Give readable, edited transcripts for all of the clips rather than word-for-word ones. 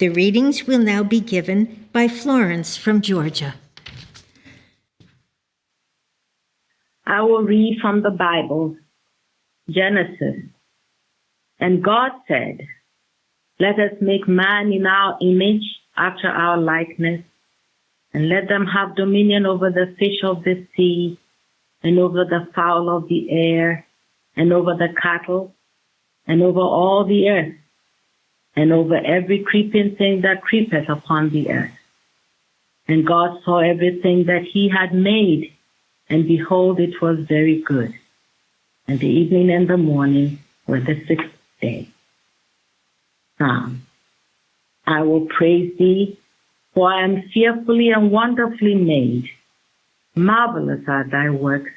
The readings will now be given by Florence from Georgia. I will read from the Bible, Genesis. And God said, "Let us make man in our image, after our likeness, and let them have dominion over the fish of the sea, and over the fowl of the air, and over the cattle, and over all the earth, and over every creeping thing that creepeth upon the earth." And God saw everything that he had made, and behold, it was very good. And the evening and the morning were the sixth day. Psalm. I will praise thee, for I am fearfully and wonderfully made. Marvelous are thy works,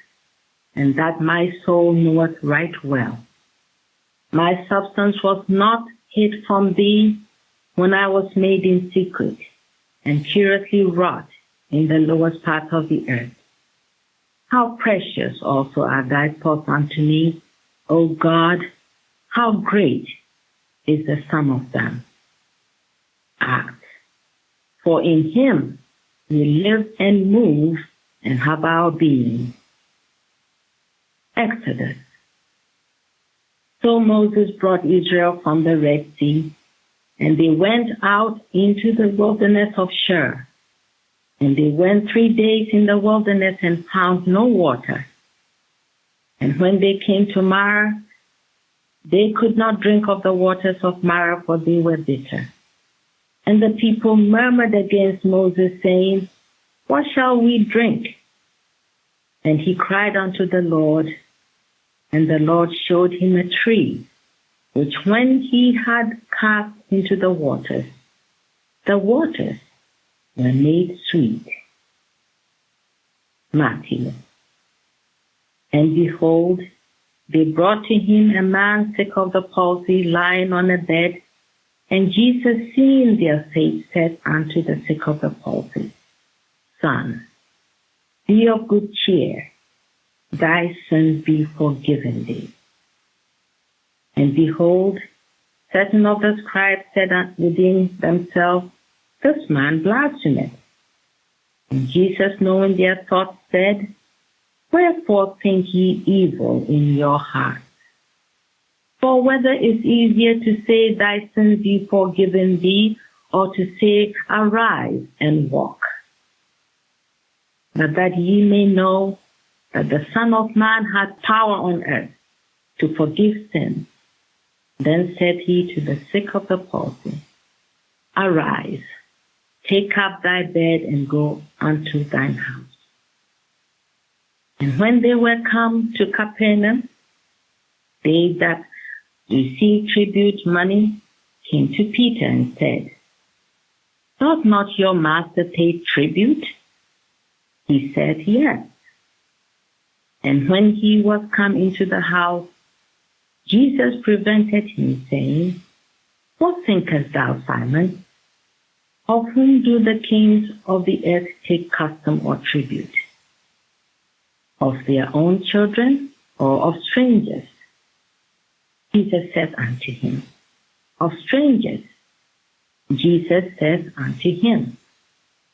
and that my soul knoweth right well. My substance was not hid from thee when I was made in secret, and curiously wrought in the lowest part of the earth. How precious also are thy thoughts unto me, O God! How great is the sum of them! Act. For in him we live and move and have our being. Exodus. So Moses brought Israel from the Red Sea, and they went out into the wilderness of Shur. And they went 3 days in the wilderness and found no water. And when they came to Marah, they could not drink of the waters of Marah, for they were bitter. And the people murmured against Moses, saying, "What shall we drink?" And he cried unto the Lord, and the Lord showed him a tree, which when he had cast into the waters were made sweet. Matthew. And behold, they brought to him a man sick of the palsy, lying on a bed. And Jesus, seeing their faith, said unto the sick of the palsy, "Son, be of good cheer, thy sins be forgiven thee." And behold, certain of the scribes said within themselves, "This man blasphemeth." And Jesus, knowing their thoughts, said, "Wherefore think ye evil in your hearts? For whether is easier to say, Thy sins be forgiven thee, or to say, Arise and walk? But that ye may know that the Son of Man hath power on earth to forgive sins." Then said he to the sick of the palsy, "Arise, take up thy bed and go unto thine house." And when they were come to Capernaum, they that received tribute money came to Peter and said, "Doth not your master pay tribute?" He said, "Yes." And when he was come into the house, Jesus prevented him, saying, "What thinkest thou, Simon? Of whom do the kings of the earth take custom or tribute? Of their own children, or of strangers?" Peter said unto him, "Of strangers." Jesus said unto him,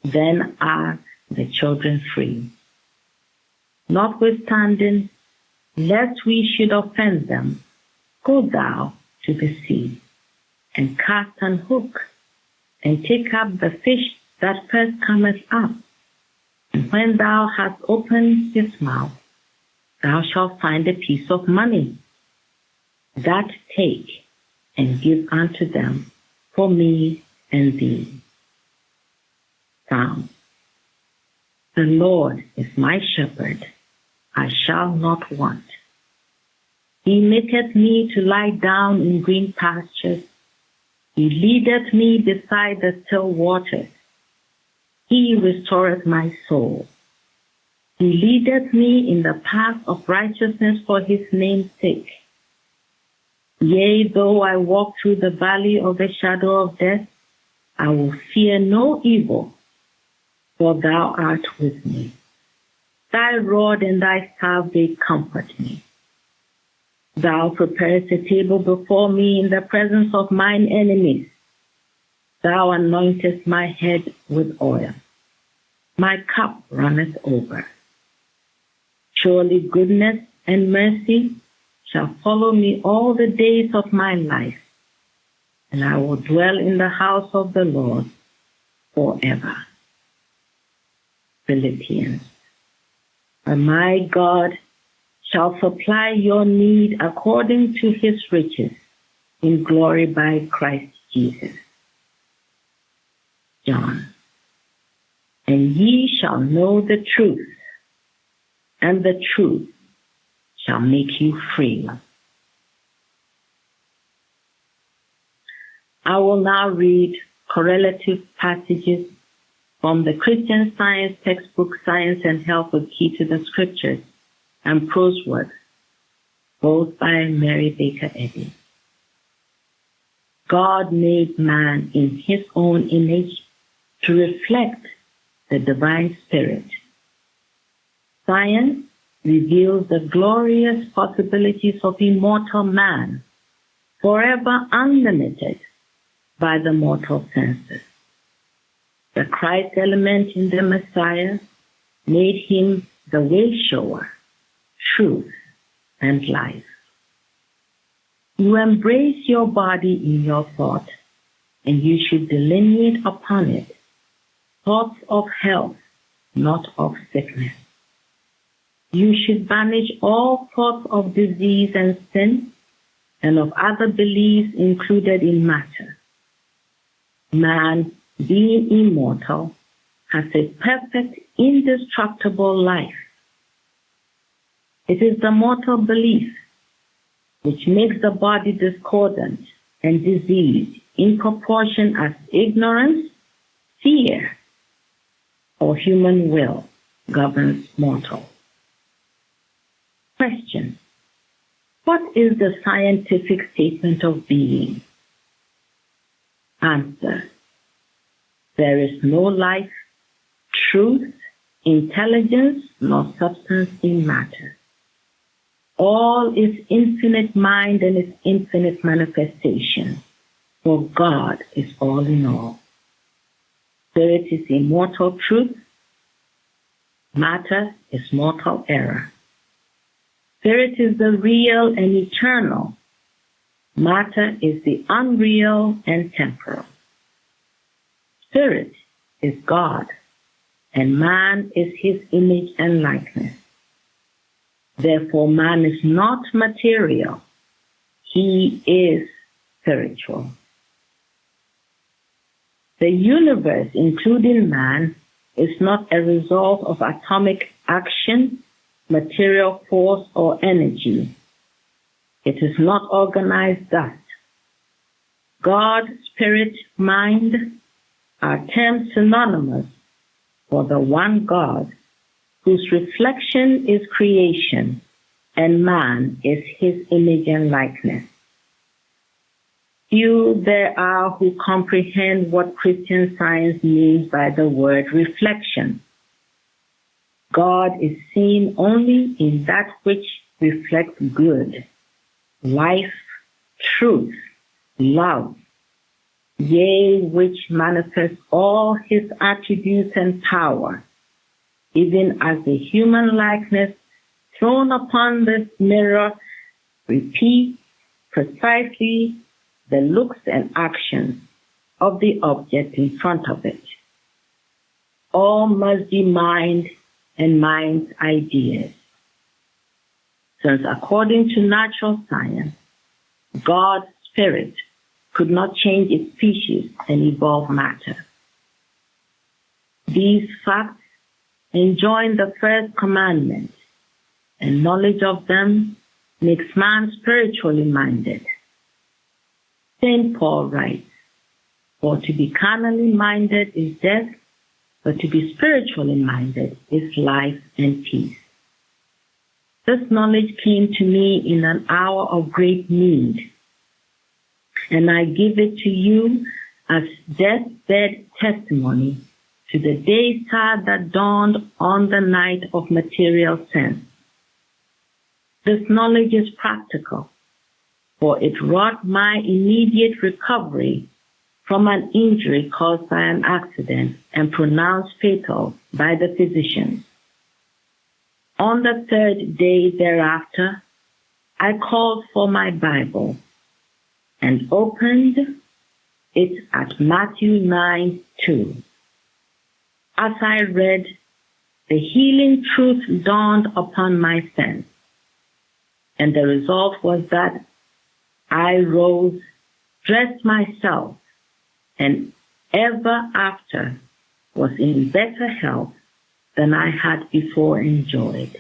"Then are the children free. Notwithstanding, lest we should offend them, go thou to the sea, and cast an hook, and take up the fish that first cometh up. And when thou hast opened his mouth, thou shalt find a piece of money. That take, and give unto them for me and thee." Psalm. The Lord is my shepherd, I shall not want. He maketh me to lie down in green pastures. He leadeth me beside the still waters. He restoreth my soul. He leadeth me in the path of righteousness for his name's sake. Yea, though I walk through the valley of the shadow of death, I will fear no evil, for thou art with me. Thy rod and thy staff, they comfort me. Thou preparest a table before me in the presence of mine enemies. Thou anointest my head with oil. My cup runneth over. Surely goodness and mercy shall follow me all the days of my life, and I will dwell in the house of the Lord forever. Philippians. And my God shall supply your need according to his riches in glory by Christ Jesus. John. And ye shall know the truth, and the truth shall make you free. I will now read correlative passages from the Christian Science textbook, Science and Health with Key to the Scriptures, and prose works, both by Mary Baker Eddy. God made man in his own image to reflect the divine spirit. Science reveals the glorious possibilities of immortal man, forever unlimited by the mortal senses. The Christ element in the Messiah made him the way shower, truth, and life. You embrace your body in your thought, and you should delineate upon it thoughts of health, not of sickness. You should banish all thoughts of disease and sin, and of other beliefs included in matter. Man, being immortal, has a perfect, indestructible life. It is the mortal belief which makes the body discordant and diseased in proportion as ignorance, fear, or human will governs mortal. Question: what is the scientific statement of being? Answer: there is no life, truth, intelligence, nor substance in matter. All is infinite mind and its infinite manifestation, for God is all in all. Spirit is immortal truth. Matter is mortal error. Spirit is the real and eternal. Matter is the unreal and temporal. Spirit is God, and man is his image and likeness. Therefore, man is not material. He is spiritual. The universe, including man, is not a result of atomic action, material force, or energy. It is not organized thus. God, spirit, mind are terms synonymous for the one God, whose reflection is creation, and man is his image and likeness. Few there are who comprehend what Christian Science means by the word reflection. God is seen only in that which reflects good, life, truth, love, yea, which manifests all his attributes and power, even as the human likeness thrown upon the mirror repeats precisely the looks and actions of the object in front of it. All must be mind and mind's ideas. Since according to natural science, God's spirit could not change its species and evolve matter. These facts enjoin the first commandment, and knowledge of them makes man spiritually minded. St. Paul writes, "For to be carnally minded is death, but to be spiritually minded is life and peace." This knowledge came to me in an hour of great need, and I give it to you as deathbed testimony to the day star that dawned on the night of material sense. This knowledge is practical, for it wrought my immediate recovery from an injury caused by an accident and pronounced fatal by the physicians. On the third day thereafter, I called for my Bible and opened it at Matthew 9:2. As I read, the healing truth dawned upon my sense, and the result was that I rose, dressed myself, and ever after was in better health than I had before enjoyed.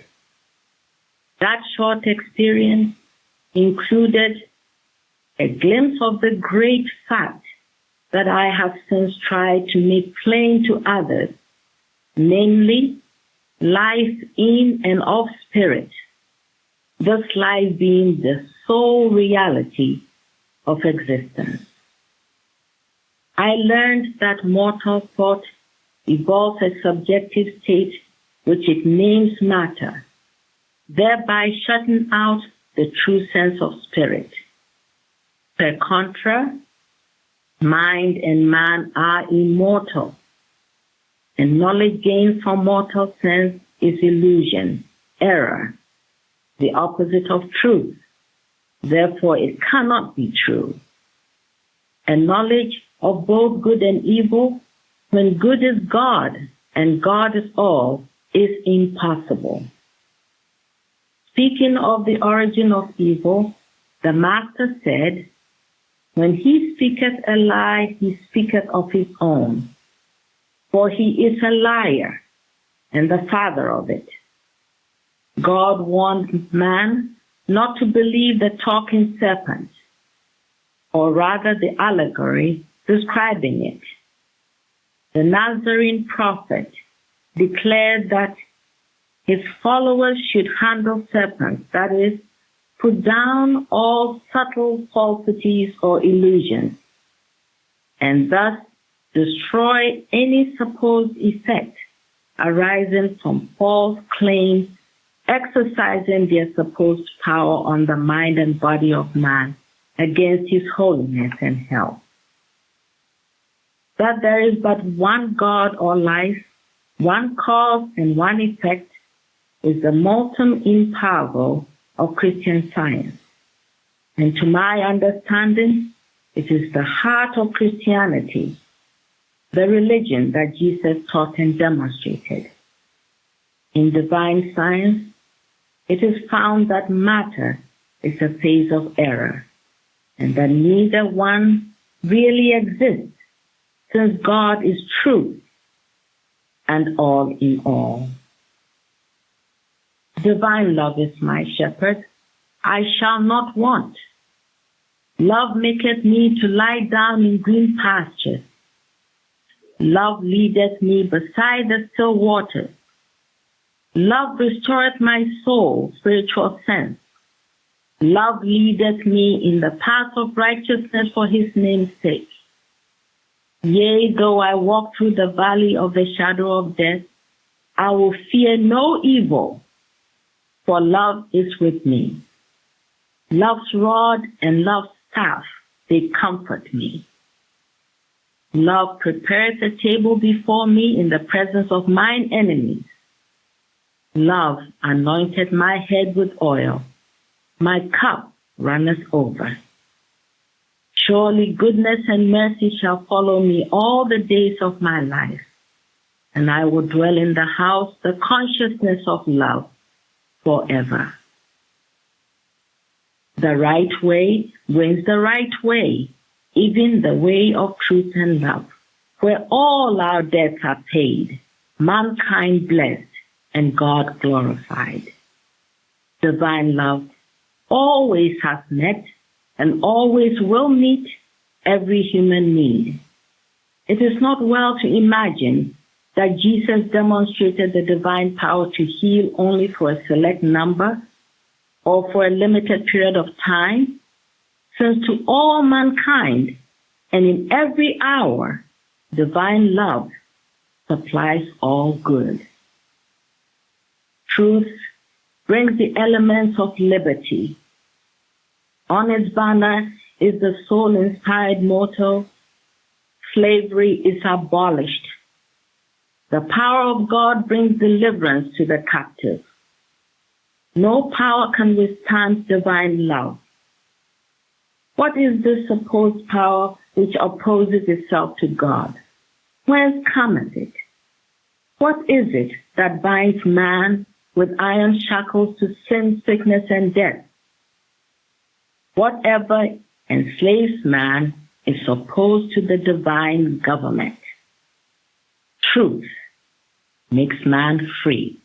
That short experience included a glimpse of the great fact that I have since tried to make plain to others, namely, life in and of spirit, this life being the sole reality of existence. I learned that mortal thought evolves a subjective state which it names matter, thereby shutting out the true sense of spirit. Per contra, mind and man are immortal, and knowledge gained from mortal sense is illusion, error, the opposite of truth. Therefore, it cannot be true. And knowledge of both good and evil, when good is God and God is all, is impossible. Speaking of the origin of evil, the Master said, when he speaketh a lie, he speaketh of his own, for he is a liar and the father of it. God warned man not to believe the talking serpent, or rather the allegory describing it. The Nazarene prophet declared that his followers should handle serpents, that is, put down all subtle falsities or illusions, and thus destroy any supposed effect arising from false claims exercising their supposed power on the mind and body of man against his holiness and health. That there is but one God or life, one cause and one effect, is the multum in parvo of Christian science. And to my understanding, it is the heart of Christianity, the religion that Jesus taught and demonstrated. In divine science, it is found that matter is a phase of error, and that neither one really exists, since God is truth and all in all. Divine love is my shepherd, I shall not want. Love maketh me to lie down in green pastures. Love leadeth me beside the still waters. Love restoreth my soul, spiritual sense. Love leadeth me in the path of righteousness for his name's sake. Yea, though I walk through the valley of the shadow of death, I will fear no evil, for love is with me. Love's rod and love's staff, they comfort me. Love prepares a table before me in the presence of mine enemies. Love anointed my head with oil. My cup runneth over. Surely goodness and mercy shall follow me all the days of my life, and I will dwell in the house, the consciousness of love, forever. The right way brings the right way, even the way of truth and love, where all our debts are paid, mankind blessed, and God glorified. Divine love always has met and always will meet every human need. It is not well to imagine that Jesus demonstrated the divine power to heal only for a select number or for a limited period of time, since to all mankind and in every hour, divine love supplies all good. Truth brings the elements of liberty. On its banner is the soul-inspired motto, slavery is abolished. The power of God brings deliverance to the captive. No power can withstand divine love. What is this supposed power which opposes itself to God? Whence cometh it? What is it that binds man with iron shackles to sin, sickness, and death? Whatever enslaves man is opposed to the divine government. Truth makes man free.